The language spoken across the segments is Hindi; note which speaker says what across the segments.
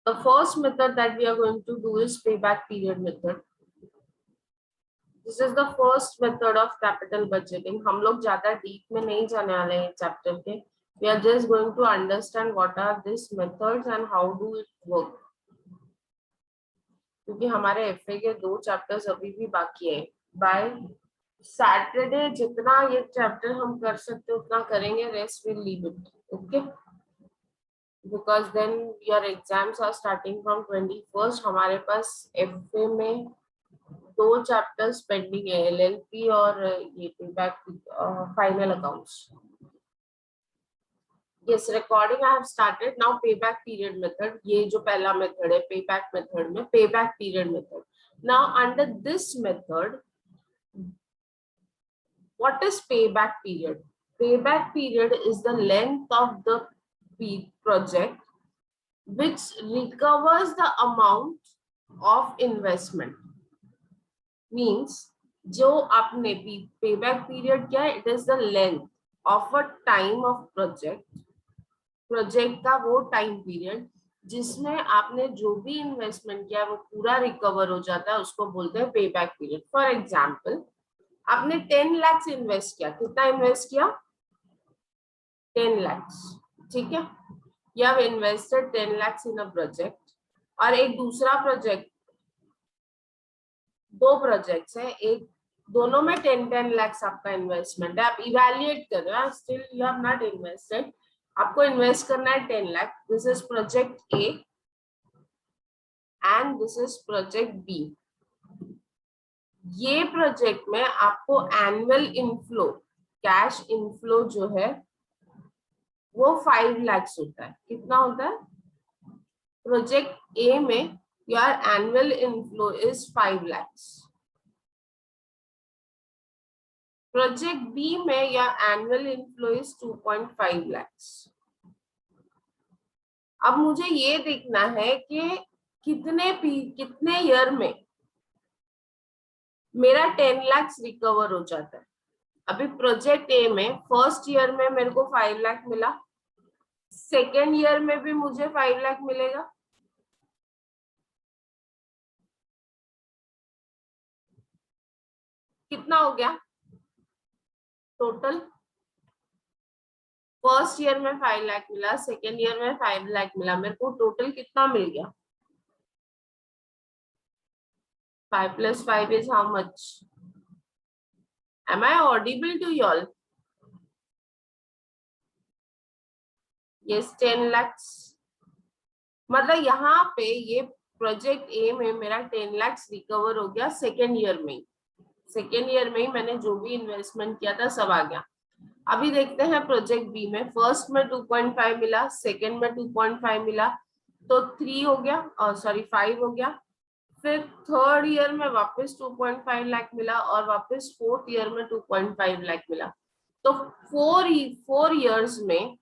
Speaker 1: The first method that we are going to do is payback period method. This is the first method of capital budgeting. हम लोग ज्यादा deep में नहीं जाने वाले हैं chapter के. We are just going to understand what are these methods and how do it work. क्योंकि हमारे FA के 2 chapters अभी भी बाकी है. By Saturday जितना ये chapter हम कर सकते उतना करेंगे. Rest will leave it. Okay. Because then your exams are starting from 21st. हमारे पास FA में 2 chapters pending है, LLP और ये payback final accounts. Yes, recording I have started. Now payback period method. ये जो पहला method है payback method में payback period method. Now under this method, what is payback period? Payback period is the length of the project which recovers the amount of investment. Means जो आपने payback period क्या है? It is the length of a time of project का वो time period जिसमें आपने जो भी इन्वेस्टमेंट किया वो पूरा रिकवर हो जाता है, उसको बोलते हैं payback period. For example, आपने 10 lakhs इन्वेस्ट किया. कितना इन्वेस्ट किया? 10 lakhs. ठीक है. You have invested 10 lakhs in a project. और एक दूसरा प्रोजेक्ट, 2 प्रोजेक्ट्स है, एक दोनों में 10 lakhs आपका इन्वेस्टमेंट है. आप इवैल्यूएट कर रहे हो, still you have not invested. आपको इन्वेस्ट करना है 10 lakh. This is project A and this is project B. ये प्रोजेक्ट में आपको एनुअल इनफ्लो, कैश इनफ्लो जो है वो 5 lakhs होता है. कितना होता है? प्रोजेक्ट ए में your annual inflow is 5 lakhs. Project B में your annual inflow is 2.5 lakhs. अब मुझे ये देखना है कि कितने ईयर में मेरा 10 lakhs रिकवर हो जाता है. अभी प्रोजेक्ट ए में फर्स्ट ईयर में मेरे को 5 लाख मिला, सेकेंड ईयर में भी मुझे 5 लाख मिलेगा. कितना हो गया टोटल? फर्स्ट ईयर में 5 लाख मिला, सेकेंड ईयर में 5 लाख मिला, मेरे को टोटल कितना मिल गया? 5 plus 5 is how much? Am I audible to you all? Yes, 10 lakhs. मतलब यहाँ पे ये प्रोजेक्ट ए में मेरा 10 lakhs रिकवर हो गया सेकेंड ईयर में. सेकेंड ईयर में ही मैंने जो भी इन्वेस्टमेंट किया था सब आ गया. अभी देखते हैं प्रोजेक्ट बी में. फर्स्ट में 2.5 मिला, सेकेंड में 2.5 मिला, तो 3 हो गया, और सॉरी 5 हो गया. फिर थर्ड ईयर में वापस 2.5 लाख मिला और वापस फोर्थ ईयर में 2.5 लाख मिला. तो 4 इयर्स में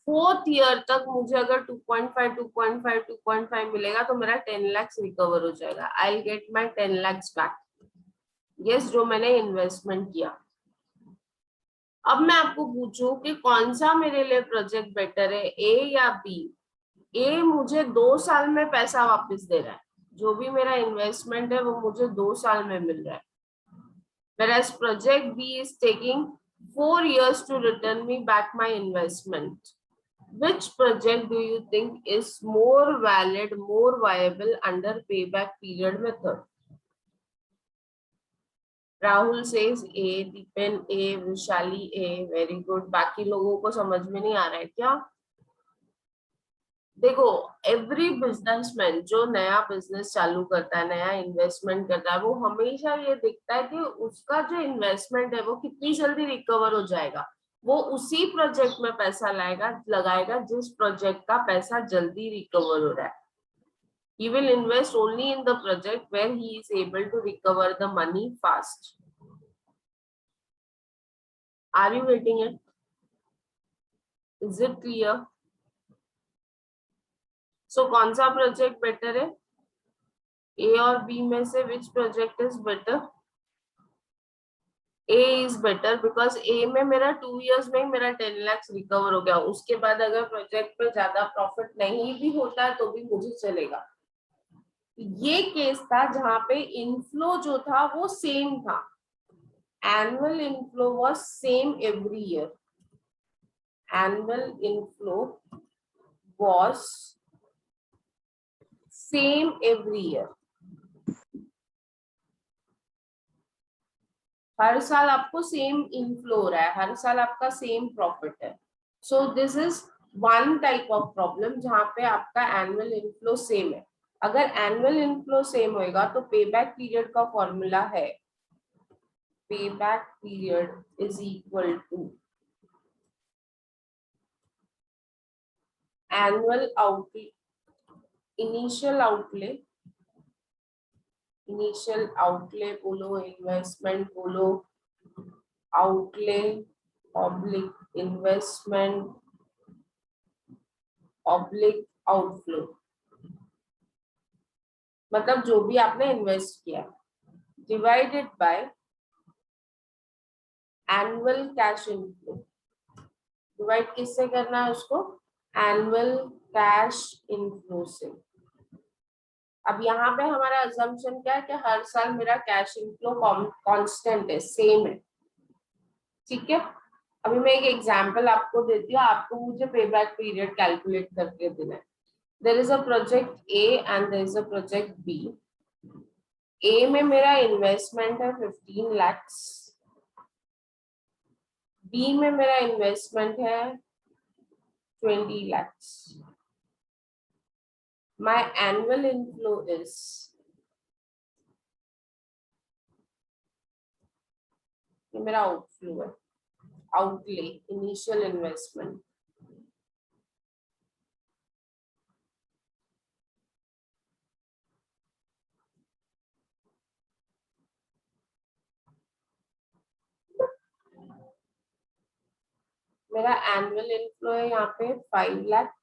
Speaker 1: फोर्थ ईयर तक मुझे अगर 2.5 मिलेगा तो मेरा 10 lakhs रिकवर हो जाएगा. I get my 10 lakhs back. Yes, जो मैंने इन्वेस्टमेंट किया. अब मैं आपको पूछूं कि कौन सा मेरे लिए प्रोजेक्ट बेटर है, ए या बी? ए मुझे 2 साल में पैसा वापस दे रहा है. जो भी मेरा इन्वेस्टमेंट है वो मुझे 2 साल में मिल रहा है. Whereas project B is taking 4 years to return me back my investment. Which project do you think is more valid, more viable under payback period method? Rahul says A, Deepan A, Vishali A. Very good. बाकी लोगों को समझ में नहीं आ रहा है क्या? देखो, एवरी बिजनेसमैन जो नया बिजनेस चालू करता है, नया इन्वेस्टमेंट करता है, वो हमेशा ये देखता है कि उसका जो इन्वेस्टमेंट है वो कितनी जल्दी रिकवर हो जाएगा. वो उसी प्रोजेक्ट में पैसा लगाएगा जिस प्रोजेक्ट का पैसा जल्दी रिकवर हो रहा है. He will invest only in the project where he is able to recover the money fast. Are you getting it? Is it clear? So कौन सा प्रोजेक्ट बेटर है? ए और बी में से which project is better? A is better because A में मेरा 2 years में ही मेरा 10 lakhs रिकवर हो गया, उसके बाद अगर प्रोजेक्ट पे ज्यादा प्रॉफिट नहीं भी होता है तो भी मुझे चलेगा। ये केस था जहां पे इनफ्लो जो था वो सेम था, annual inflow was same every year, annual inflow was same every year. हर साल आपको सेम इनफ्लो हो रहा है, हर साल आपका सेम प्रॉफिट है। So this is one type of problem जहां पे आपका एनुअल इनफ्लो सेम है। अगर एनुअल इनफ्लो सेम होएगा तो पेबैक पीरियड का फॉर्मूला है, payback period is equal to annual outlay, initial outlay, initial outlay बोलो, इन्वेस्टमेंट बोलो, outlay oblique investment oblique outflow, मतलब जो भी आपने इन्वेस्ट किया, divided by annual cash inflow. Divide किससे करना है उसको, एनुअल कैश इनफ्लो से। अब यहाँ पे हमारा अजम्पशन क्या है कि हर साल मेरा कैश इनफ्लो कांस्टेंट है, सेम है, ठीक है। अभी मैं एक एग्जांपल आपको देती हूँ, आपको मुझे पेबैक पीरियड कैलकुलेट करके देना है। There is a project A and there is a project B. A में मेरा इन्वेस्टमेंट है 15 lakhs, बी में मेरा इन्वेस्टमेंट है 20 lakhs। My annual inflow is ये मेरा आउटफ्लो है, आउटले इनिशियल इन्वेस्टमेंट। मेरा एनुअल इनफ्लो है यहाँ पे 5 लाख,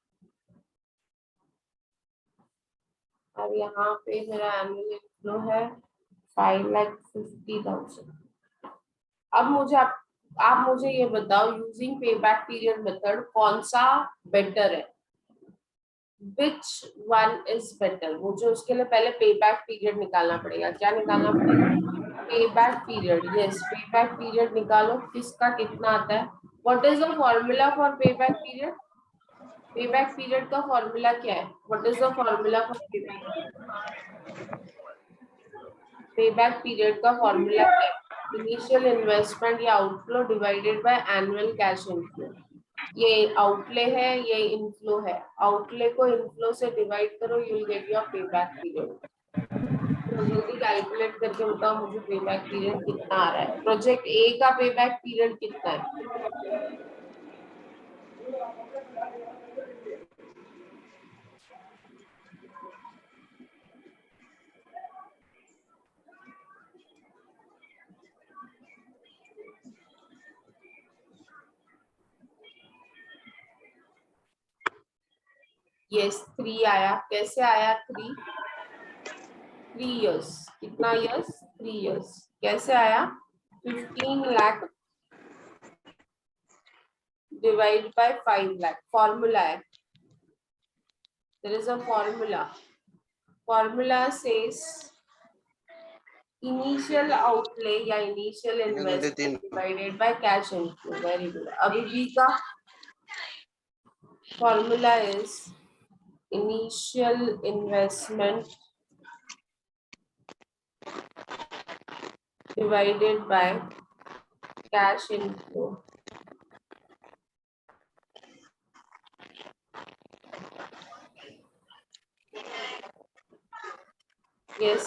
Speaker 1: और यहाँ पे मेरा एनुअल इनफ्लो है 5,50,000। अब मुझे आप मुझे ये बताओ, यूजिंग पे बैक पीरियड मेथड कौन सा बेटर है, विच वन इज बेटर। मुझे उसके लिए पहले पे बैक पीरियड निकालना पड़ेगा। क्या निकालना पड़ेगा, पे बैक पीरियड। यस, पे बैक पीरियड निकालो, किसका कितना आता है। What is the formula for पे बैक पीरियड, पे बैक पीरियड का फॉर्मूला क्या है, what is the formula for पे बैक पीरियड। पे बैक पीरियड का फॉर्मूला क्या है, इनिशियल इन्वेस्टमेंट या outflow divided by annual cash inflow. ये आउटले है, ये इनफ्लो है, आउटले को इनफ्लो से डिवाइड करो, यू विल गेट योर पे बैक पीरियड। तो जल्दी कैलकुलेट करके बताओ मुझे पे बैक पीरियड कितना आ रहा है, प्रोजेक्ट ए का पे बैक पीरियड कितना है। यस 3 आया, कैसे आया 3, 3 years, कितना इयर्स, 3 years, कैसे आया, 15 lakh divide by 5 lakh, formula है, there is a formula says initial outlay या initial investment divided by cash inflow. Very good. अभी बी का formula is initial investment divided by cash inflow. Yes,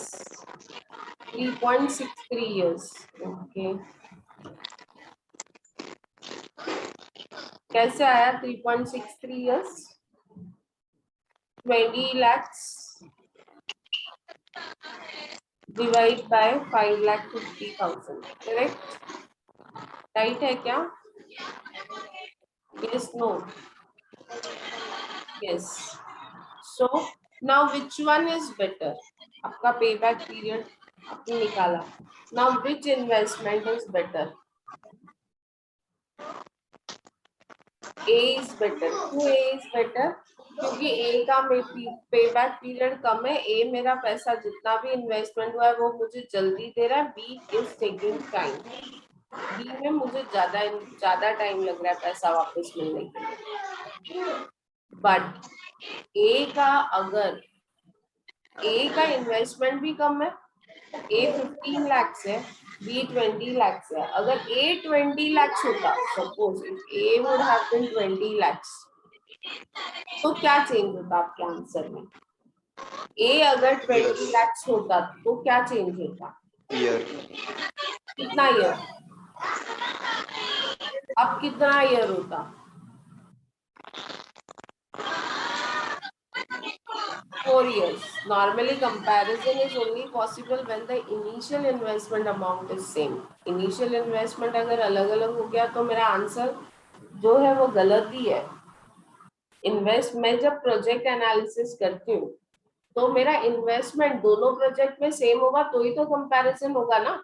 Speaker 1: 3.63 years. Okay. कैसे आया 3.63 years, 20 lakhs divide by 5,50,000, correct, right है क्या, yes no, yes. So now which one is better, आपका पे बैक पीरियड आपने निकाला। Now which investment is better? A is better. क्यों ए इज बेटर? क्योंकि ए का पे बैक पीरियड कम है। ए मेरा पैसा जितना भी इन्वेस्टमेंट हुआ है वो मुझे जल्दी दे रहा है। B is taking time. B में मुझे ज्यादा टाइम लग रहा है पैसा वापस मिलने के लिए। बट ए का अगर ए का इन्वेस्टमेंट भी कम है, ए 15 लाख है, बी 20 लाख है। अगर ए 20 लाख होता, suppose if A would have been 20 लाख, तो क्या चेंज होता आपके आंसर में? ए अगर 20 लाख होता तो क्या चेंज होता?
Speaker 2: ईयर।
Speaker 1: कितना ईयर? अब कितना ईयर होता? 4 years. Normally, comparison is only possible when the initial investment amount is same. Initial investment अगर अलग अलग हो गया तो मेरा आंसर जो है वो गलत ही है। मैं जब प्रोजेक्ट एनालिसिस करती हूँ तो मेरा इन्वेस्टमेंट दोनों प्रोजेक्ट में सेम होगा तो ही तो कंपैरिजन होगा ना।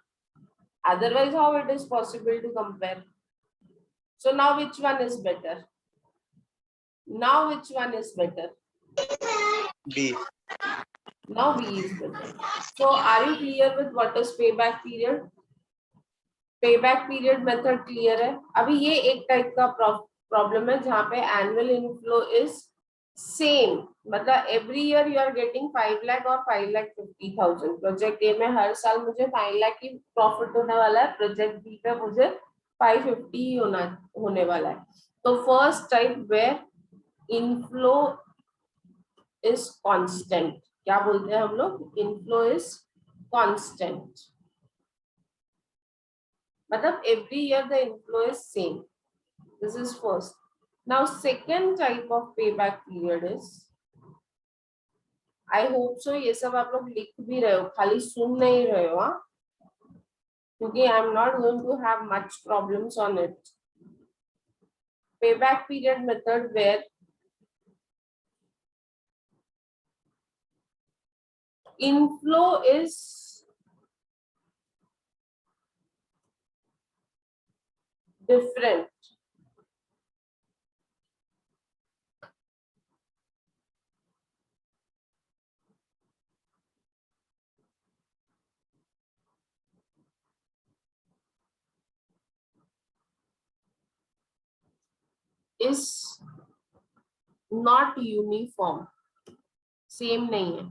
Speaker 1: Otherwise how it is possible to compare? So now which one is better? Now which one is better?
Speaker 2: B.
Speaker 1: Now B is better. So are you clear with what is payback period? Payback period method clear है? अभी ये एक टाइप का प्रॉब्लम है जहाँ पे एनुअल इनफ्लो इज सेम, मतलब every year you are getting 5 लाख और 5,50,000। प्रोजेक्ट ए में हर साल मुझे 5 लाख की प्रॉफिट होने वाला है, प्रोजेक्ट बी पे मुझे 550 ही होने वाला है। तो first type where inflow is constant, क्या बोलते हैं हम लोग? इनफ्लो इज कांस्टेंट, मतलब every year the inflow is same. This is first. Now second type of payback period is, I hope so ये सब आप लोग लिख भी रहे हो, खाली सुन नहीं रहे हो, हाँ? क्योंकि I am not going to have much problems on it. Payback period method where inflow is different. Is not uniform, same नहीं है।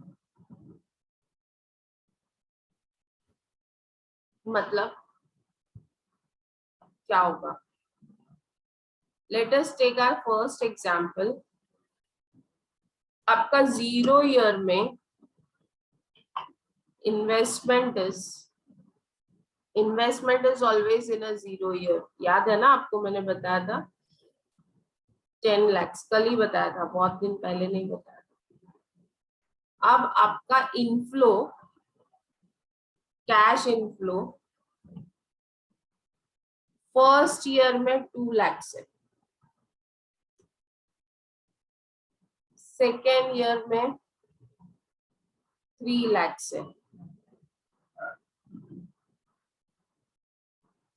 Speaker 1: मतलब क्या होगा? Let us take our first example. आपका 0 ईयर में investment is always in a 0 year. याद है ना आपको, मैंने बताया था 10 लाख, कल ही बताया था, बहुत दिन पहले नहीं बताया था। अब आपका inflow, cash inflow first year में 2 लाख है, सेकेंड ईयर में 3 लाख है,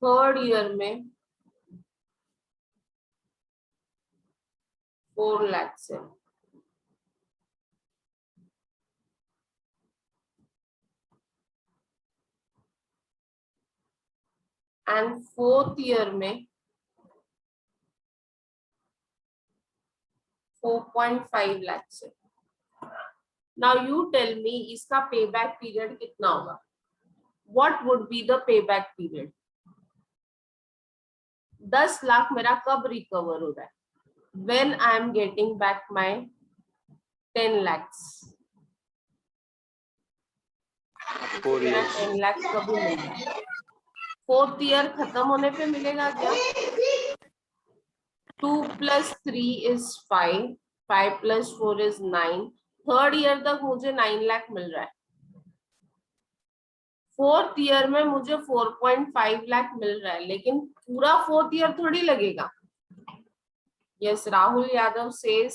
Speaker 1: थर्ड ईयर में 4 लाख है, एंड फोर्थ ईयर में 4.5 लाख है। नाउ यू टेल मी इसका पेबैक पीरियड कितना होगा? What would be the payback period? 10 lakh मेरा कब रिकवर हो रहा है? When I am getting back my 10 lakhs. 10 lakh कभी मिलेगा? फोर्थ ईयर खत्म होने पे मिलेगा क्या? 2 + 3 is 5, 5 + 4 is 9। थर्ड ईयर तक मुझे 9 लाख मिल रहा है, फोर्थ ईयर में मुझे 4.5 लाख मिल रहा है, लेकिन पूरा फोर्थ ईयर थोड़ी लगेगा। यस, राहुल यादव सेज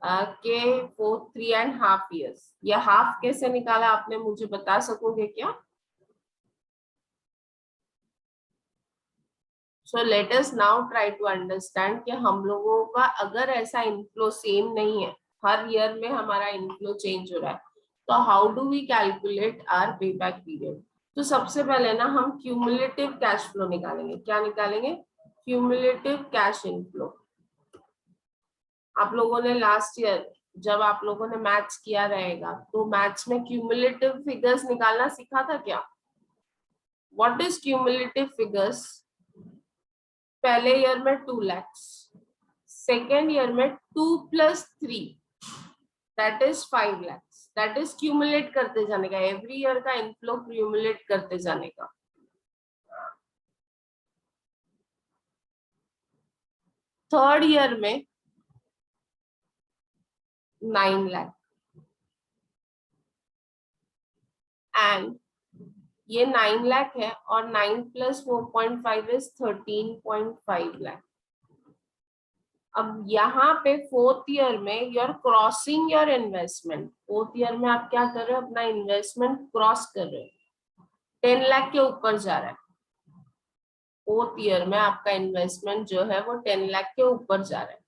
Speaker 1: के फॉर 3.5 years। ये हाफ कैसे निकाला आपने, मुझे बता सकोगे क्या? So let us now try to understand कि हम लोगों का अगर ऐसा इनफ्लो सेम नहीं है, हर ईयर में हमारा इनफ्लो चेंज हो रहा है, तो how do we calculate our pay back period? तो सबसे पहले ना हम क्यूमुलेटिव कैश फ्लो निकालेंगे। क्या निकालेंगे? Cumulative cash inflow. आप लोगों ने लास्ट ईयर जब आप लोगों ने मैथ्स किया रहेगा तो मैथ्स में क्यूमुलेटिव फिगर्स निकालना सीखा था क्या? What is cumulative figures? पहले ईयर में 2 लाख, सेकेंड ईयर में 2 + 3 that is 5 lakh. That is cumulate करते जाने का, एवरी ईयर का इनफ्लो क्यूमुलेट करते जाने का। थर्ड ईयर में 9 लाख एंड ये 9 लाख है और 9 + 4.5 इज 13.5 लाख। अब यहाँ पे फोर्थ ईयर में you are crossing your investment. Fourth year में आप क्या कर रहे हो? अपना इन्वेस्टमेंट क्रॉस कर रहे हो, 10 लाख के ऊपर जा रहा है। फोर्थ ईयर में आपका इन्वेस्टमेंट जो है वो 10 लाख के ऊपर जा रहा है।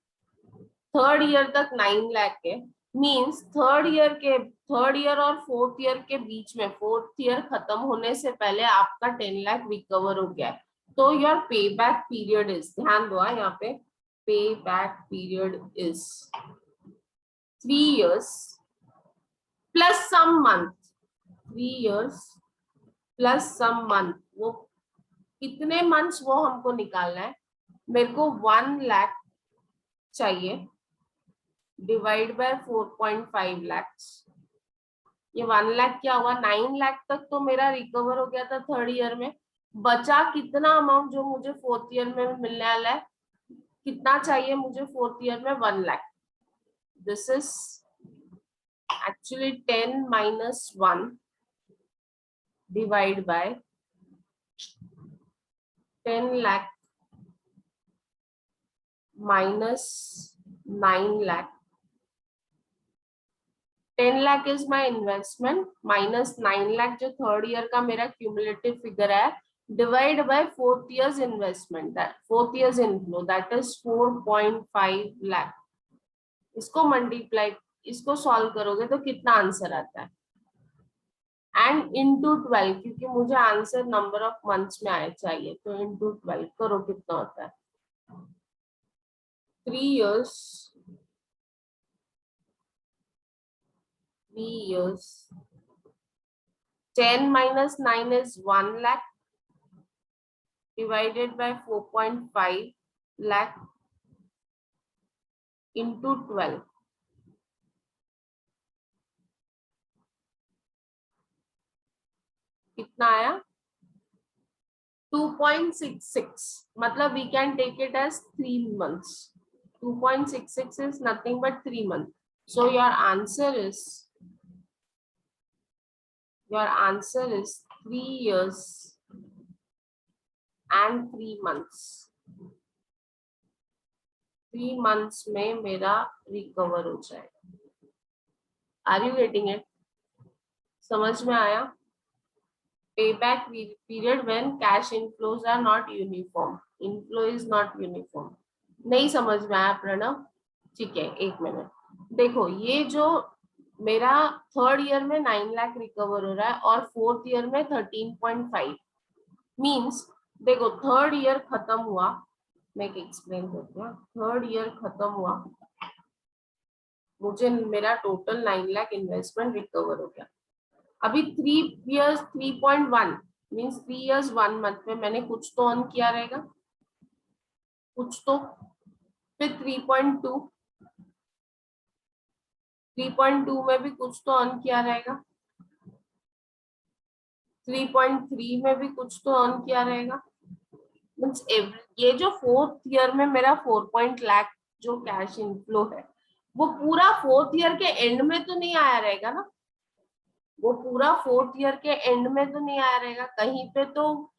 Speaker 1: थर्ड ईयर तक 9 लाख है, मींस थर्ड ईयर और फोर्थ ईयर के बीच में, फोर्थ ईयर खत्म होने से पहले आपका 10 लाख रिकवर हो गया है। तो योर पे बैक पीरियड इज, ध्यान दो यहाँ पे, pay back period is 3 years plus some month. 3 years plus some month, वो कितने मंथ्स वो हमको निकालना है। मेरे को 1 लाख चाहिए, डिवाइड बाय 4.5 लाख। ये 1 लाख क्या हुआ? 9 लाख तक तो मेरा रिकवर हो गया था थर्ड ईयर में। बचा कितना अमाउंट जो मुझे फोर्थ ईयर में मिलने वाला है? कितना चाहिए मुझे फोर्थ ईयर में? 1 lakh. This is actually 10 - 1 divide by 10 lakh -9 lakh. 10 lakh is my investment -9 lakh जो थर्ड ईयर का मेरा क्यूमुलेटिव फिगर है, divide by fourth years investment, fourth years inflow, that is 4.5 lakh. इसको मल्टीप्लाई, इसको सॉल्व करोगे तो कितना आंसर आता है? एंड इंटू 12, क्योंकि मुझे आंसर नंबर ऑफ मंथ्स में आए चाहिए, तो इंटू 12 करो, कितना होता है? 3 years 10 - 9 is 1 lakh divided by 4.5 lakh into 12, कितना आया? 2.66, मतलब we can take it as 3 months. 2.66 is nothing but 3 months. So your answer is 3 years and 3 months. 3 months में मेरा रिकवर हो जाएगा। Are you getting it? समझ में आया? Payback period when cash inflows are not uniform. Inflow is not uniform. नहीं समझ में आया प्रणव? ठीक है, एक मिनट। देखो, ये जो मेरा थर्ड ईयर में 9 लाख रिकवर हो रहा है और फोर्थ ईयर में 13.5, मींस देखो थर्ड ईयर खत्म हुआ, मैं एक्सप्लेन करती हूँ। थर्ड ईयर खत्म हुआ, मुझे मेरा टोटल 9 लाख इन्वेस्टमेंट रिकवर हो गया। अभी 3 years 3.1 मींस 3 years 1 month में मैंने कुछ तो अर्न किया रहेगा, कुछ तो। फिर 3.2 में भी कुछ तो अर्न किया रहेगा, 3.3 में भी कुछ तो अर्न किया रहेगा। मींस ये जो फोर्थ ईयर में मेरा 4 लाख जो कैश इनफ्लो है, वो पूरा फोर्थ ईयर के एंड में तो नहीं आया रहेगा ना। वो पूरा फोर्थ ईयर के एंड में तो नहीं आया रहेगा, कहीं पे तो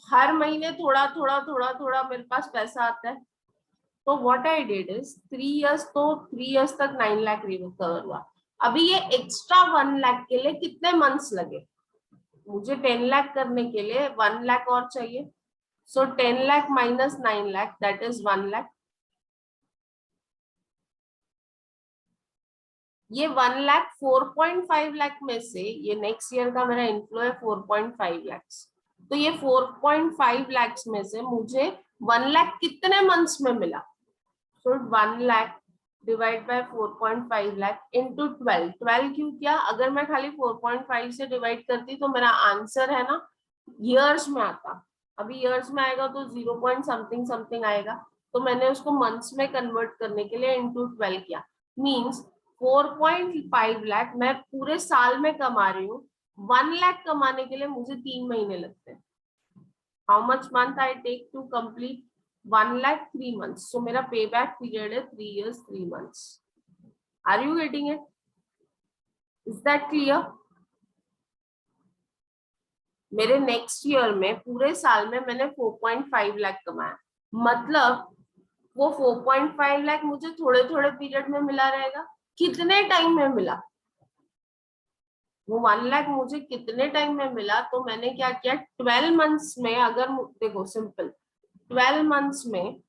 Speaker 1: हर महीने थोड़ा थोड़ा थोड़ा थोड़ा मेरे पास पैसा आता है। तो what I did is 3 years, तो 3 इयर्स तक 9 लाख रिकवर हुआ। अभी ये एक्स्ट्रा 1 लाख के लिए कितने मंथ्स लगे? मुझे 10 लाख करने के लिए 1 लाख और चाहिए। सो 10 lakh minus 9 lakh that is 1 lakh. ये 1 लाख 4.5 लाख में से ये नेक्स्ट ईयर का मेरा इनफ्लो है 4.5 लाख। तो ये 4.5 लाख में से मुझे 1 लाख कितने मंथ्स में मिला? सो 1 lakh divide bye 4.5 lakh into 12। 12 क्यों किया? अगर मैं खाली 4.5 से डिवाइड करती तो मेरा आंसर है ना ईयर्स में आता। अभी ईयर्स में आएगा तो 0 पॉइंट समथिंग समथिंग आएगा, तो मैंने उसको मंथ्स में कन्वर्ट करने के लिए इंटू 12 किया। मीन्स 4.5 लाख मैं पूरे साल में कमा रही हूँ, 1 लाख कमाने के लिए मुझे 3 महीने लगते हैं। How much month I take to complete 1 lakh 3 months? So मेरा payback period है 3 years 3 months. Are you getting it? Is that clear? मेरे नेक्स्ट ईयर में पूरे साल में मैंने 4.5 लाख कमाया, मतलब वो 4.5 लाख मुझे थोड़े थोड़े पीरियड में मिला रहेगा। कितने टाइम में मिला? वो 1 लाख मुझे कितने टाइम में मिला? तो मैंने क्या किया, 12 मंथ्स में, अगर देखो सिंपल, 12 मंथ्स में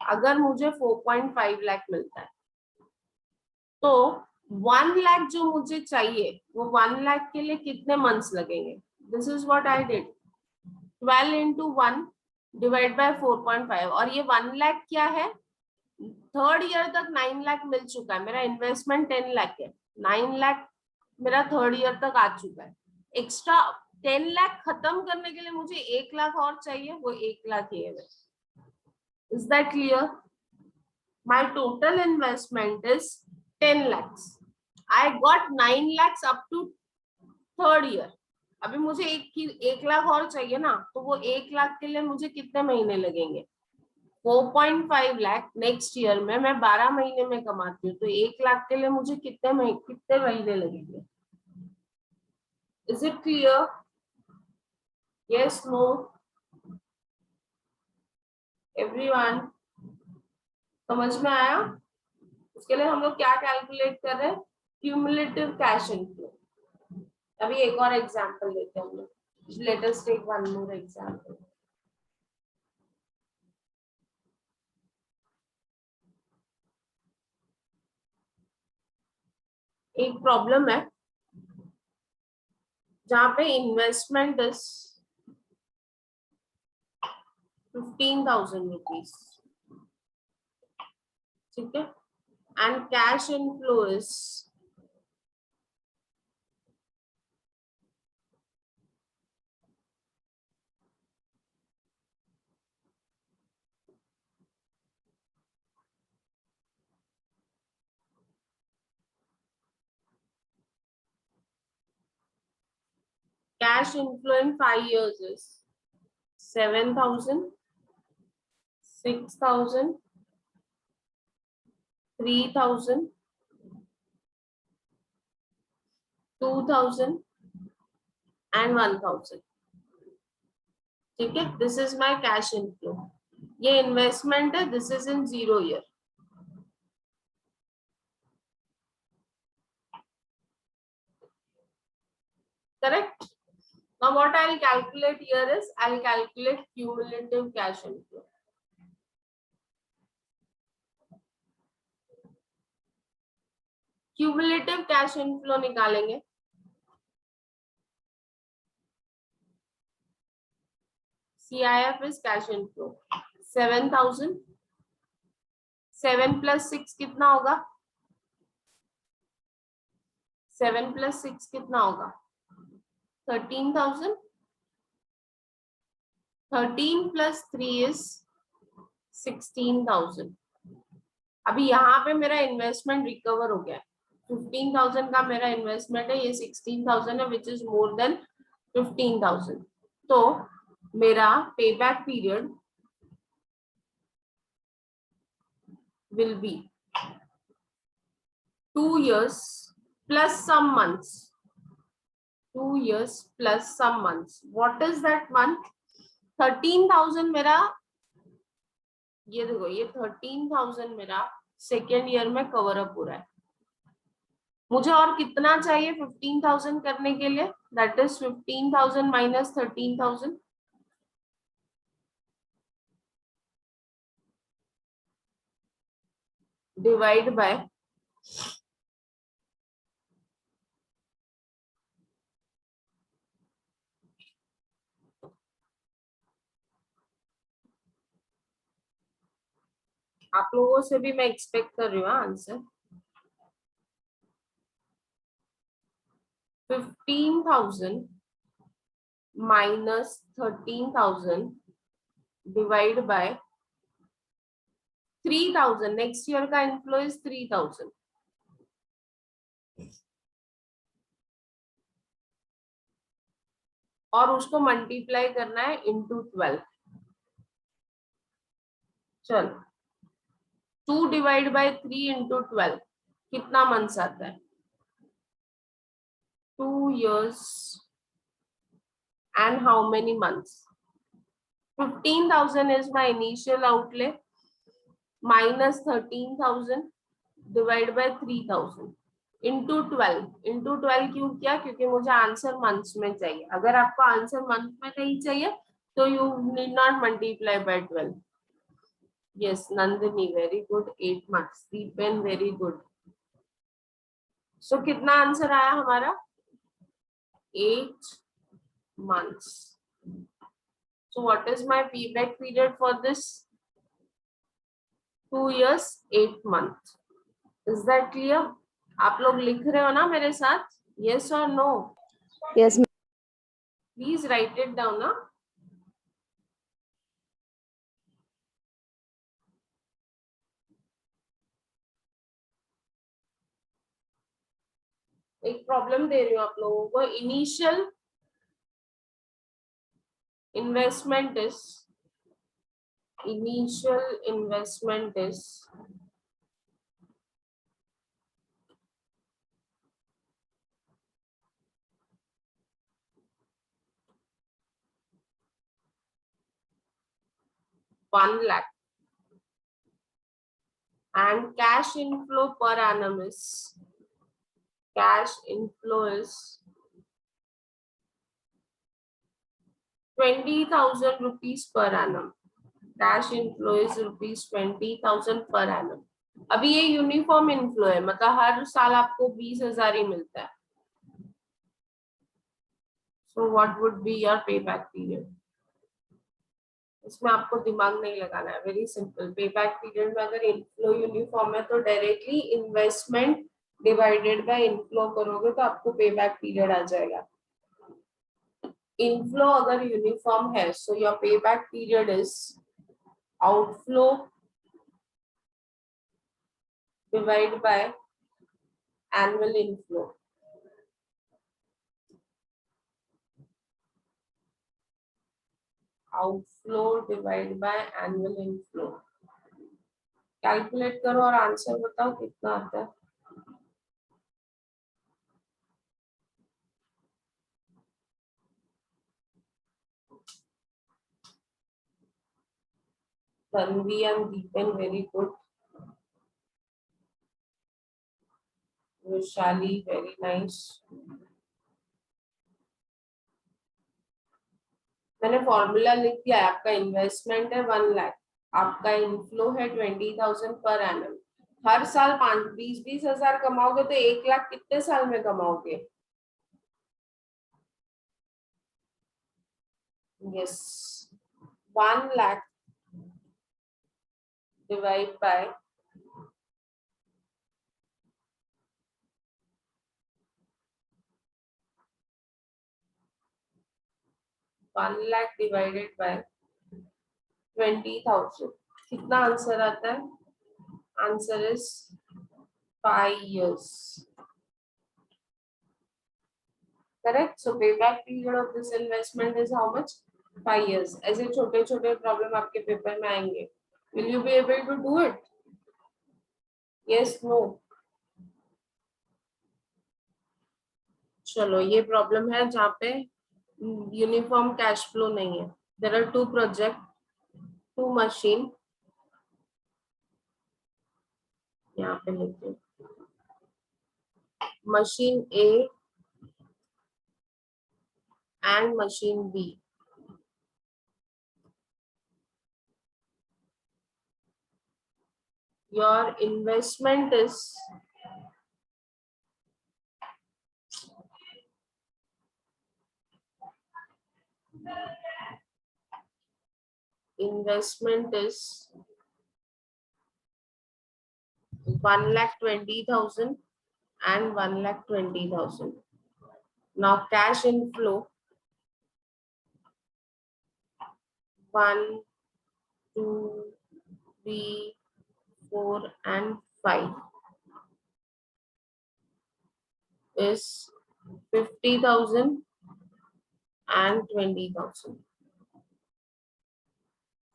Speaker 1: अगर मुझे 4.5 लाख मिलता है तो 1 लाख जो मुझे चाहिए वो 1 लाख के लिए कितने मंथ्स लगेंगे? This is what I did, 12 into 1 divide by 4.5। और ये 1 लाख क्या है? थर्ड ईयर तक 9 लाख मिल चुका है, मेरा इन्वेस्टमेंट 10 लाख है, 9 लाख मेरा थर्ड ईयर तक आ चुका है। एक्स्ट्रा 10 लाख खत्म करने के लिए मुझे 1 लाख और चाहिए, वो 1 लाख ही है। Is that clear? My total investment is 10 lakhs. I got 9 lakhs up to third year. अभी मुझे 1 लाख और चाहिए ना, तो वो 1 लाख के लिए मुझे कितने महीने लगेंगे? 4.5 लाख नेक्स्ट ईयर में मैं 12 महीने में कमाती हूँ, तो 1 लाख के लिए मुझे कितने महीने लगेंगे? Is it clear? Yes, no, everyone? समझ में आया? उसके लिए हम लोग क्या कैलकुलेट कर रहे हैं? Cumulative cash inflow. अभी एक और एग्जांपल लेते हैं हम लोग। Let us take one more example. एक प्रॉब्लम है जहां पे इन्वेस्टमेंट इज 15,000 रुपीज, ठीक है, and cash inflow is 5 years is 7,000, 6,000, 3,000, 2,000 and 1,000, ठीक है। This is my cash inflow. ये इन्वेस्टमेंट है, this is in 0 year. Correct? Now what I'll calculate here is I'll calculate cumulative cash inflow. Cumulative cash inflow निकालेंगे। CIF is cash inflow 7,000, 7 plus 6 कितना होगा? 7 plus 6 कितना होगा? 13,000. 13 plus 3 is 16,000. अभी यहाँ पे मेरा इन्वेस्टमेंट रिकवर हो गया, 15,000 का मेरा इन्वेस्टमेंट है, ये 16,000 है, विच इज मोर देन 15,000। तो मेरा payback period will be 2 years plus some months. 2 years plus some months. What is that month? 13,000 मेरा ये देखो, ये 13,000 मेरा सेकेंड ईयर में कवर अप हो रहा है। मुझे और कितना चाहिए 15,000 करने के लिए? That is 15,000 minus 13,000, divide by आप लोगों से भी मैं एक्सपेक्ट कर रही हूँ answer. 15,000 minus 13,000 divide by 3,000। Next year का इनफ्लो इज 3,000, और उसको मल्टीप्लाई करना है इंटू 12। चल, 2 डिवाइड बाय 3 इंटू 12 कितना मंथ्स आता है? 2 years and how many months? 15,000 is my initial outlay minus 13,000 divide by 3,000 into 12। Into 12 क्यों किया? क्योंकि मुझे आंसर मंथ्स में चाहिए। अगर आपको आंसर मंथ में नहीं चाहिए तो you need not multiply by 12। Yes Nandini, very good, 8 marks. Dipen, very good. So कितना आंसर आया हमारा? 8 months. So what is my payback period for this? 2 years 8 months. Is that clear? आप लोग लिख रहे हो ना मेरे साथ? Yes or no?
Speaker 3: Yes, ma'am.
Speaker 1: Please write it down ना। एक प्रॉब्लम दे रही हूँ आप लोगों को। Initial investment is 1 lakh and cash inflow per annum is 20,000 rupees per annum. Cash inflow is rupees 20,000 per annum. अभी ये यूनिफॉर्म इनफ्लो है, मतलब हर साल आपको 20,000 ही मिलता है। So what would be your payback period? इसमें आपको दिमाग नहीं लगाना है, वेरी सिंपल। पेबैक पीरियड में अगर इनफ्लो यूनिफॉर्म है तो directly investment divided bye inflow करोगे तो आपको पेबैक पीरियड आ जाएगा। इनफ्लो अगर यूनिफॉर्म है so your payback period is outflow divide by annual inflow. Outflow divide by annual inflow. Calculate करो और आंसर बताओ कितना आता है। Tanvi and Deepan, very good. Vishali, very nice. मैंने फॉर्मूला लिख दिया है। आपका इन्वेस्टमेंट है 1 लाख, आपका इनफ्लो है 20,000 पर एनम। हर साल 20,000 कमाओगे तो 1 लाख कितने साल में कमाओगे? Yes, 1 lakh divide by 1 lakh divided by 20,000 कितना आंसर आता है? Answer is 5 years. Correct. So payback period of this investment is how much? 5 years. ऐसे छोटे छोटे प्रॉब्लम आपके पेपर में आएंगे। Will you be able to do it? Yes, no. चलो, ये प्रॉब्लम है जहाँ पे यूनिफॉर्म कैश फ्लो नहीं है। There are 2 project, 2 machine, यहाँ पे लिखते हैं machine A and machine B. Your investment is 1,20,000 and 1,20,000. Now cash inflow 1, 2, 3, 4 and 5 is 50,000 and 20,000.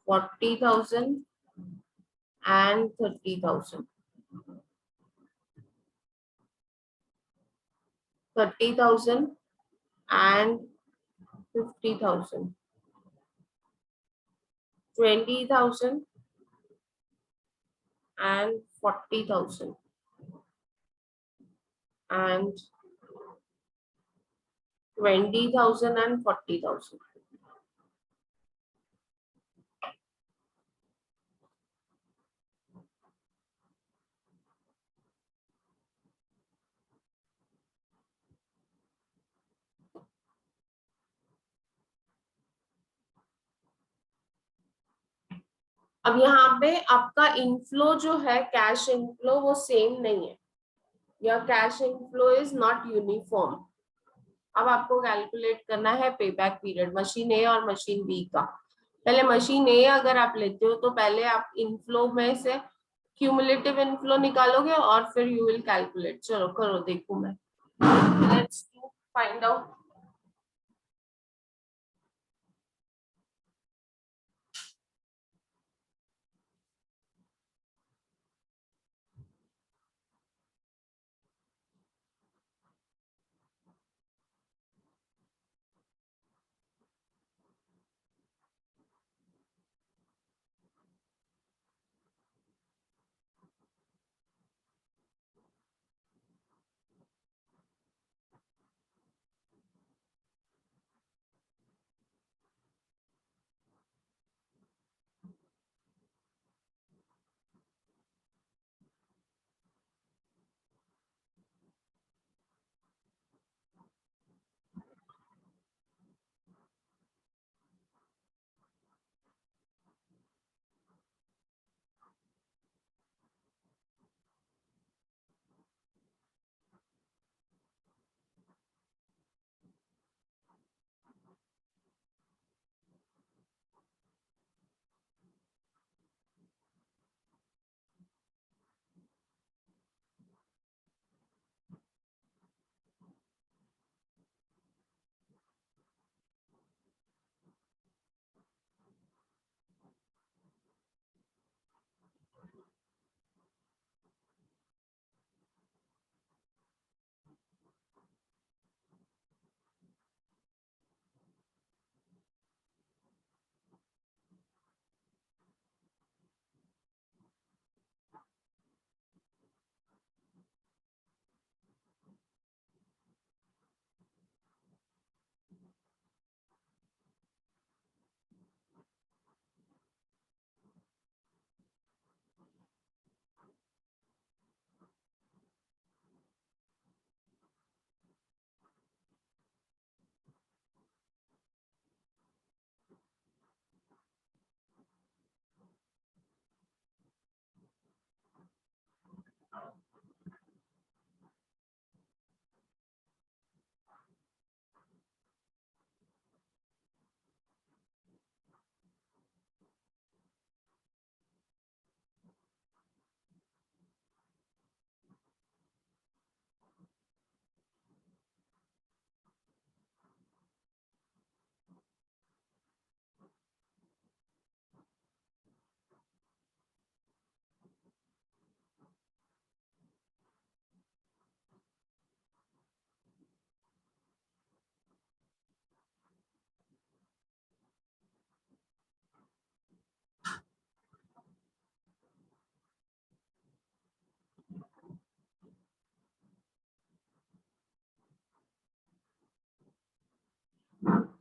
Speaker 1: 40,000 and 30,000. 30,000 and 50,000. 20,000 and 40,000. And 20,000 and 40,000. अब यहाँ पे आपका इनफ्लो जो है कैश इनफ्लो वो सेम नहीं है. Your cash inflow is not uniform. अब आपको कैलकुलेट करना है पे बैक पीरियड मशीन ए और मशीन बी का. पहले मशीन ए अगर आप लेते हो तो पहले आप इनफ्लो में से क्यूमुलेटिव इनफ्लो निकालोगे और फिर यू विल कैलकुलेट. चलो करो देखो मैं. Let's find out.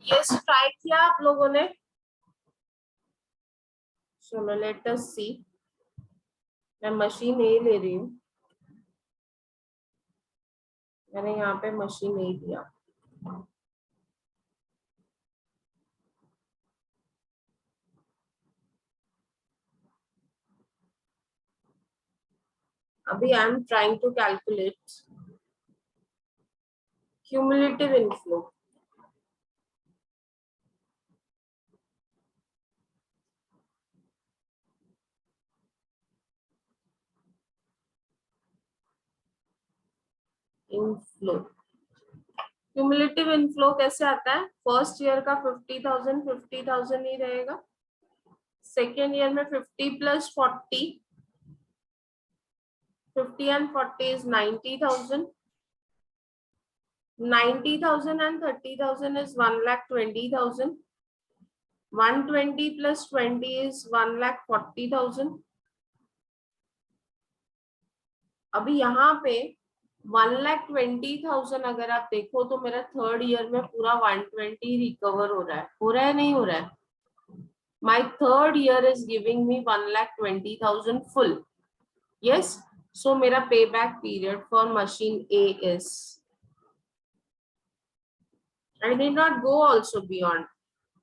Speaker 1: Yes, try किया आप लोगों ने? चलो लेट अस सी। मैं मशीन ए ले रही हूँ, मैंने यहाँ पे मशीन ए दिया। अभी I am trying to calculate cumulative inflow. Inflow, cumulative inflow कैसे आता है? फर्स्ट ईयर का 50,000 ही रहेगा, सेकेंड ईयर में 50 plus 40, 50 and 40 is 90,000, 90,000 and 30,000 is 1,20,000, 120 plus 20 is 1,40,000। अभी यहाँ पे 1,20,000 अगर आप देखो तो मेरा थर्ड ईयर में पूरा 120 रिकवर हो रहा है नहीं हो रहा है? My third year is giving me 1,20,000 full. Yes, so मेरा payback period for machine A is, I need not go also beyond.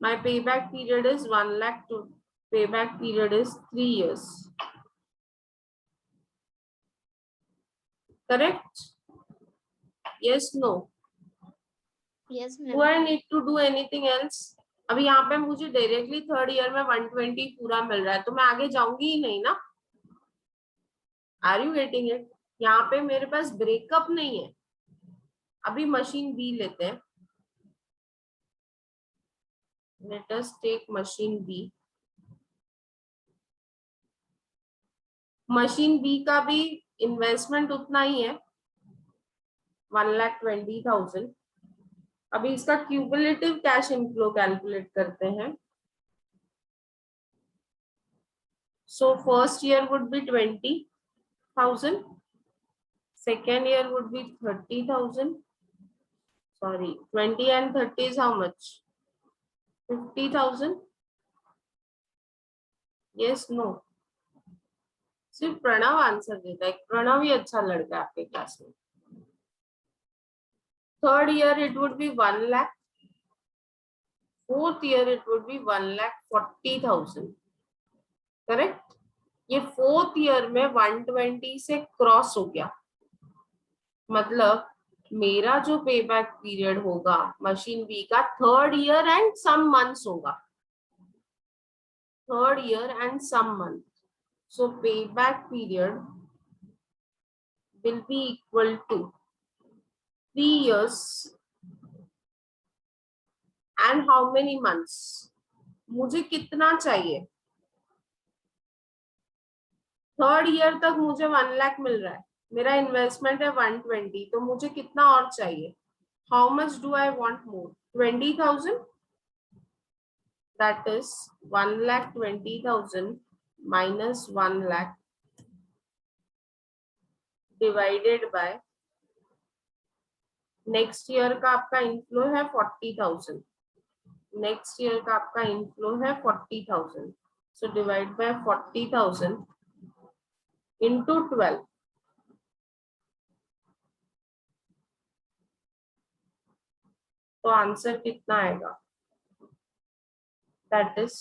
Speaker 1: My payback period is 1 lakh to payback period is 3 years. Correct? Yes, no.
Speaker 3: Yes,
Speaker 1: Do
Speaker 3: ma'am.
Speaker 1: I need to do anything else? अभी यहाँ पे मुझे डायरेक्टली थर्ड ईयर में 120 पूरा मिल रहा है, तो मैं आगे जाऊंगी ही नहीं ना। Are you getting it? यहाँ पे मेरे पास ब्रेकअप नहीं है। अभी मशीन बी लेते हैं, let us take machine B. Machine B का भी इन्वेस्टमेंट उतना ही है, 1,20,000। अभी इसका क्यूमुलेटिव कैश इनफ्लो कैलकुलेट करते हैं। So first year would be 20,000, second year would be 30,000, sorry 20 and 30 is how much? 50,000। Yes no? सिर्फ प्रणव आंसर देता है, प्रणव ही अच्छा लड़का है आपके क्लास में। Third year it would be 1 lakh, fourth year it would be 1,40,000। Correct? ये फोर्थ ईयर में 120 से क्रॉस हो गया, मतलब मेरा जो पेबैक पीरियड होगा मशीन बी का third year and some months होगा, third year and some month. So payback period will be equal to 3 years and how many months? मुझे कितना चाहिए? थर्ड ईयर तक मुझे 1 लाख मिल रहा है, मेरा इन्वेस्टमेंट है 120, तो मुझे कितना और चाहिए? How much do I want more? 20,000, that is 1,20,000 minus 1 lakh divided bye next year का आपका इनफ्लो है 40,000, नेक्स्ट ईयर का आपका इनफ्लो है 40,000, सो डिवाइड बाय 40,000 into 12, तो आंसर कितना आएगा? That is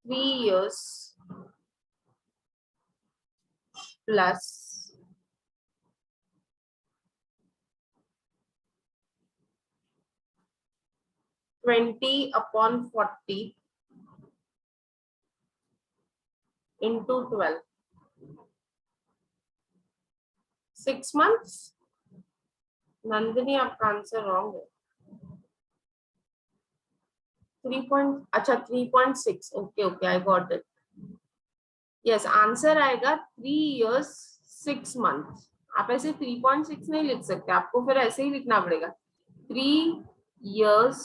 Speaker 1: 3 years plus 20/40 into 12, 6 months। Nandini आपका आंसर रॉन्ग है। 3.6, okay okay, I got it. Yes, answer आएगा 3 years 6 months। आप ऐसे 3.6 नहीं लिख सकते, आपको फिर ऐसे ही लिखना पड़ेगा 3 years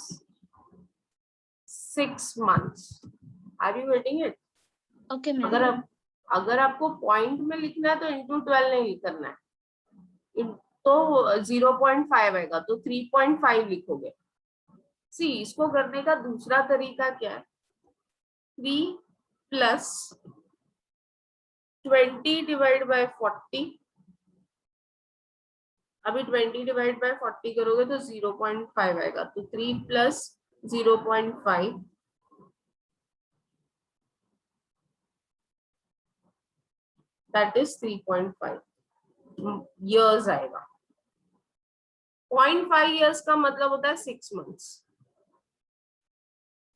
Speaker 1: 6 months। Are you getting it?
Speaker 3: Okay, ma'am.
Speaker 1: अगर आपको पॉइंट में लिखना है तो इंटू 12 नहीं करना है, तो 0.5 आएगा, तो 3.5 लिखोगे। सी इसको करने का दूसरा तरीका क्या है, 3 प्लस 20 डिवाइड बाय 40, अभी 20 डिवाइड बाय 40 करोगे तो 0.5 आएगा, तो 3 प्लस 0.5 दैट इज 3.5 years आएगा। 0.5 years का मतलब होता है 6 months।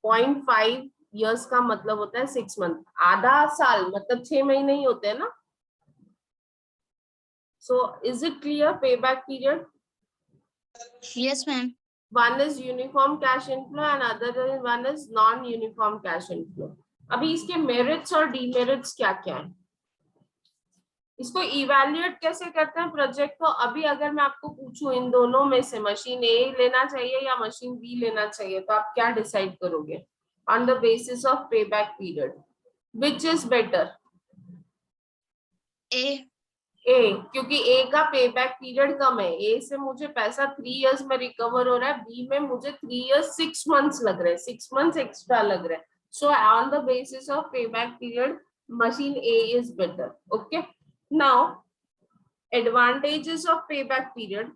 Speaker 1: 0.5 years का मतलब होता है 6 month, आधा साल मतलब 6 महीने ही होते हैं ना। So is it clear? Payback period,
Speaker 3: Yes, ma'am.
Speaker 1: one is uniform cash inflow and other one is non-uniform cash inflow। अभी इसके मेरिट्स और डीमेरिट्स क्या क्या है, इसको इवैल्यूएट कैसे करते हैं प्रोजेक्ट को। अभी अगर मैं आपको पूछूं इन दोनों में से मशीन ए लेना चाहिए या मशीन बी लेना चाहिए, तो आप क्या डिसाइड करोगे on the basis of payback period, which is better?
Speaker 3: A.
Speaker 1: ए, क्योंकि ए का पेबैक पीरियड कम है, ए से मुझे पैसा 3 इयर्स में रिकवर हो रहा है, बी में मुझे 3 इयर्स 6 मंथ्स लग रहे हैं, 6 मंथ्स एक्स्ट्रा लग रहे हैं। So on the basis of payback period machine A is better. Okay, now advantages of payback period.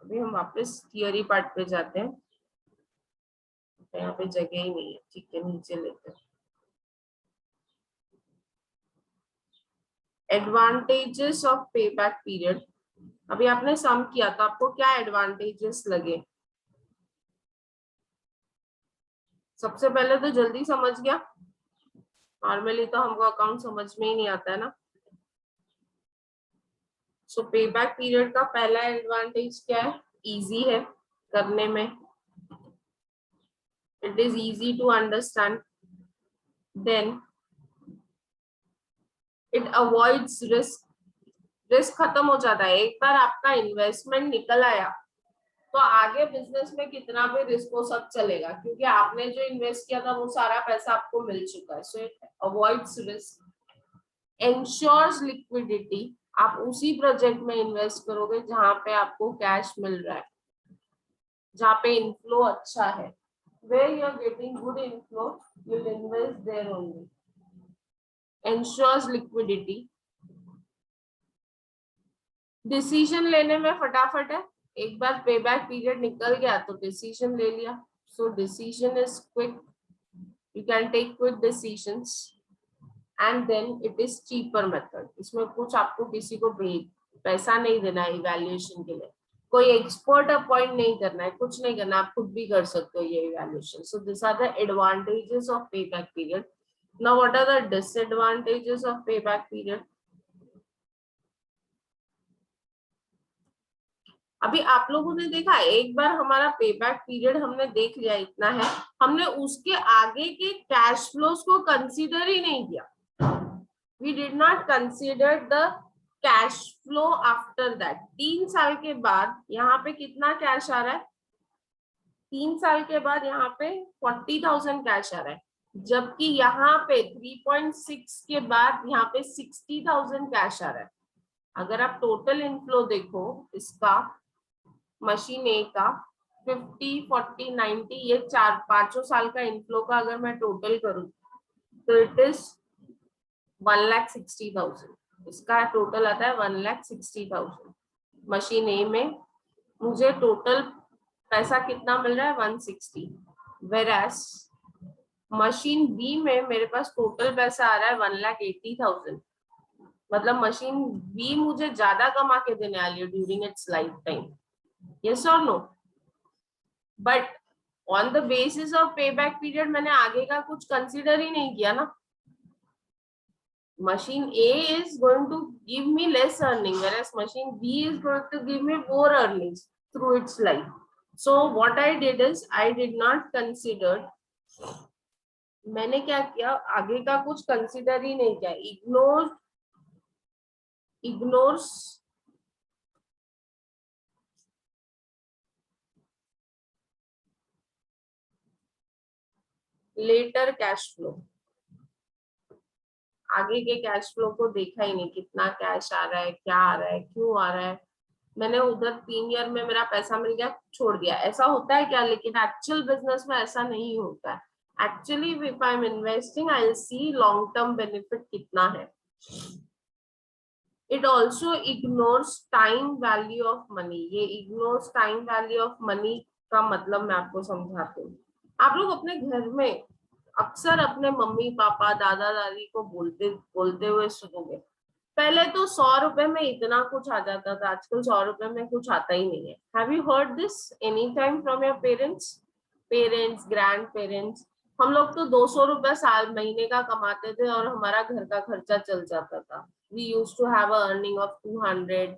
Speaker 1: अभी हम वापस थियरी पार्ट पे जाते हैं, यहाँ पे जगह ही नहीं है, ठीक है नीचे लेते हैं। एडवांटेजेस ऑफ पेबैक पीरियड, अभी आपने सम किया तो आपको क्या एडवांटेजेस लगे? सबसे पहले तो जल्दी समझ गया, नॉर्मली तो हमको अकाउंट समझ में ही नहीं आता है ना। सो पेबैक पीरियड का पहला एडवांटेज क्या है, इजी है करने में, it is easy to understand, then it avoids risk, risk खत्म हो जाता है। एक बार आपका इन्वेस्टमेंट निकल आया तो आगे बिजनेस में कितना भी रिस्क हो सब चलेगा, क्योंकि आपने जो इन्वेस्ट किया था वो सारा पैसा आपको मिल चुका है। So it avoids risk, ensures liquidity, आप उसी प्रोजेक्ट में इन्वेस्ट करोगे जहां पे आपको कैश मिल रहा है, जहां पे इनफ्लो अच्छा है, where you are getting good inflow you'll invest there only, ensures liquidity, decision लेने में फटाफट है, एक बार पेबैक पीरियड निकल गया तो डिसीजन ले लिया, so decision is quick, you can take quick decisions, and then it is cheaper method, इसमें कुछ आपको किसी को पैसा नहीं देना है इवैल्यूएशन के लिए, कोई एक्सपर्ट अपॉइंट नहीं करना है, कुछ नहीं करना, आप खुद भी कर सकते हो ये evaluation. So this are the advantages of payback period. Now what are the disadvantages of payback period? अभी आप लोगों ने देखा, एक बार हमारा पेबैक पीरियड हमने देख लिया इतना है, हमने उसके आगे के कैश फ्लोज को कंसीडर ही नहीं किया, we did not consider the cash flow after that. 3 साल के बाद यहाँ पे कितना कैश आ रहा है, 3 साल के बाद यहाँ पे 40,000 कैश आ रहा है, जबकि यहाँ पे 3.6 के बाद यहाँ पे 60,000 कैश आ रहा है। अगर आप टोटल इनफ्लो देखो इसका, मशीन ए का 50, 40, 90, ये 4-5 साल का इनफ्लो का अगर मैं टोटल करूं तो इट इज 1,60,000, इसका टोटल आता है 1,60,000। मशीन ए में मुझे टोटल पैसा कितना मिल रहा है 160, वेरास मशीन बी में मेरे पास टोटल पैसा आ रहा है 1,80,000, मतलब मशीन बी मुझे ज्यादा कमा के देने वाली है during its life time, yes or no? But on the basis of payback period मैंने आगे का कुछ कंसीडर ही नहीं किया ना। Machine A is going to give me less earning, whereas machine B is going to give me more earnings through its life. So what I did is I did not consider, मैंने क्या किया, आगे का कुछ कंसीडर ही नहीं किया, ignores लेटर कैश फ्लो, आगे के कैश फ्लो को देखा ही नहीं, कितना कैश आ रहा है, क्या आ रहा है, क्यों आ रहा है, मैंने उधर 3 ईयर में मेरा पैसा मिल गया, छोड़ दिया, ऐसा होता है क्या? लेकिन एक्चुअल बिजनेस में ऐसा नहीं होता है। Actually if I am investing I will see long term benefit कितना है। It also ignores time value of money. ये ignores time value of money का मतलब मैं आपको समझाती हूँ। आप लोग अपने घर में अक्सर अपने मम्मी पापा दादा दादी को बोलते हुए सुनोगे, पहले तो 100 रुपए में इतना कुछ आ जाता था, आजकल 100 रुपए में कुछ आता ही नहीं है। Have you heard this any time from your parents grand parents? हम लोग तो 200 रुपए साल महीने का कमाते थे और हमारा घर का खर्चा चल जाता था। We use to have a earning of 200,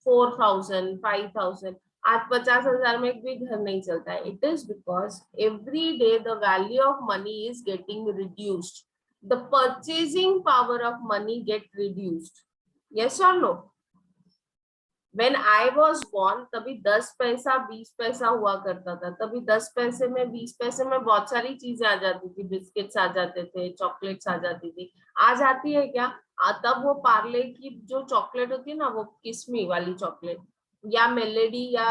Speaker 1: 4000, 5000। आज 50,000 में भी घर नहीं चलता है। It is because every day the value of money is getting reduced, the purchasing power of money get reduced. Yes or no? When I was born, तभी 10 पैसा 20 पैसा हुआ करता था। तभी 10 पैसे में 20 पैसे में बहुत सारी चीजें आ जाती थी, बिस्किट्स आ जाते थे, चॉकलेट्स आ जाती थी। आज आती है क्या? तब वो पार्ले की जो चॉकलेट होती है ना, वो किस्मी वाली चॉकलेट या मेलेडी या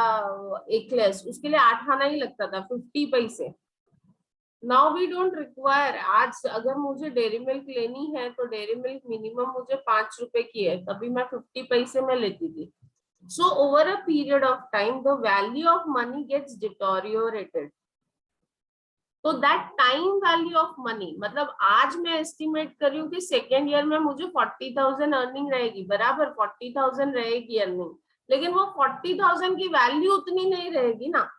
Speaker 1: एक्लेस, उसके लिए 8 आना ही लगता था, 50 पैसे। Now we don't require. आज अगर मुझे डेयरी मिल्क लेनी है तो डेयरी मिल्क मिनिमम मुझे 5 रुपए की है, तभी मैं 50 पैसे में लेती थी। So over a period of time the value of money gets deteriorated. तो that time value of money, मतलब आज मैं एस्टिमेट कर रही हूँ कि सेकेंड ईयर में मुझे 40,000 अर्निंग रहेगी, बराबर 40,000 रहेगी अर्निंग, लेकिन वो 40,000 की वैल्यू उतनी नहीं रहेगी ना।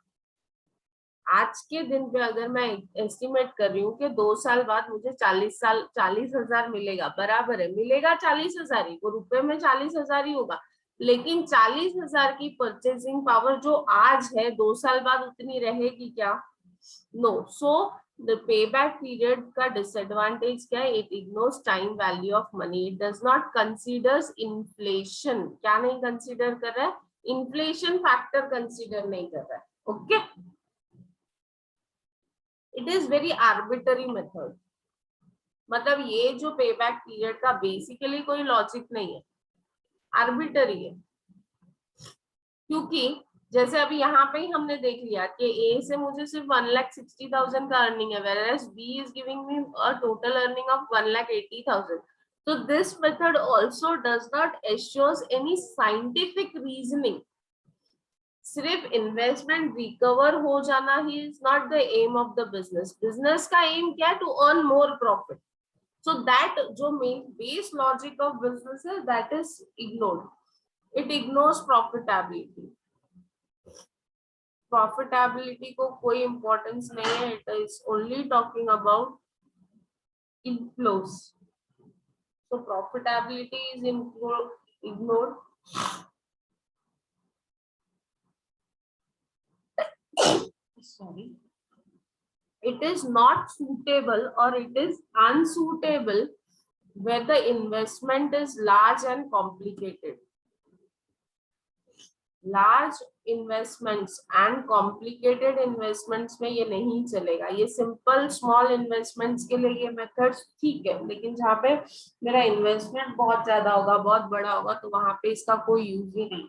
Speaker 1: आज के दिन पे अगर मैं एस्टिमेट कर रही हूँ कि 2 साल बाद मुझे 40,000 मिलेगा, बराबर है, मिलेगा 40,000 ही, वो रुपए में 40,000 ही होगा, लेकिन 40,000 की परचेसिंग पावर जो आज है 2 साल बाद उतनी रहेगी क्या? No. So the pay back period का डिसएडवांटेज क्या है? It ignores time value of money. It does not considers inflation. क्या नहीं कंसीडर कर रहा है? इन्फ्लेशन फैक्टर कंसीडर नहीं कर रहा है। Okay, it is very arbitrary method. मतलब ये जो पे बैक पीरियड का बेसिकली कोई लॉजिक नहीं है, आर्बिटरी है। क्योंकि जैसे अभी यहाँ पे ही हमने देख लिया कि ए से मुझे सिर्फ 1,60,000 का अर्निंग है, whereas B is giving me a total earning of 1,80,000। So this method also does not assures any scientific reasoning. सिर्फ इन्वेस्टमेंट रिकवर हो जाना ही is not the aim of the business. Business का एम क्या है? To earn more profit. So that जो main base logic of business है, that is ignored. It ignores profitability. Profitability को कोई इंपॉर्टेंस नहीं है। It is only talking about inflows. So profitability is ignored. Sorry, it is not suitable or it is unsuitable where the investment is large and complicated. Large investments and complicated investments में ये नहीं चलेगा। ये simple small investments के लिए ये methods ठीक है, लेकिन जहाँ पे मेरा investment बहुत ज्यादा होगा, बहुत बड़ा होगा, तो वहां पे इसका कोई यूज ही नहीं।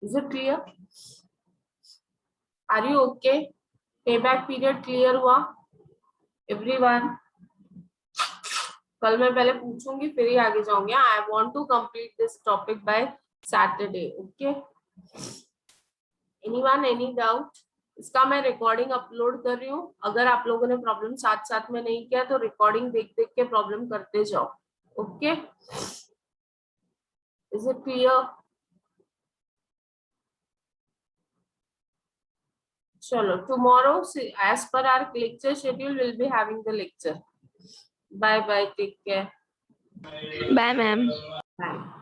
Speaker 1: Is it clear? Are you okay? Payback period clear हुआ everyone? कल मैं पहले पूछूंगी फिर ही आगे जाऊंगी। I want to complete this topic by Saturday. Okay, anyone any doubt? इसका मैं रिकॉर्डिंग अपलोड कर रही हूँ। अगर आप लोगों ने प्रॉब्लम साथ साथ में नहीं किया तो रिकॉर्डिंग देख देख के प्रॉब्लम करते जाओ। Okay, is it clear? चलो, tomorrow as per our lecture schedule we'll be having the lecture. Bye bye, take care.
Speaker 3: Bye, ma'am.
Speaker 1: Bye.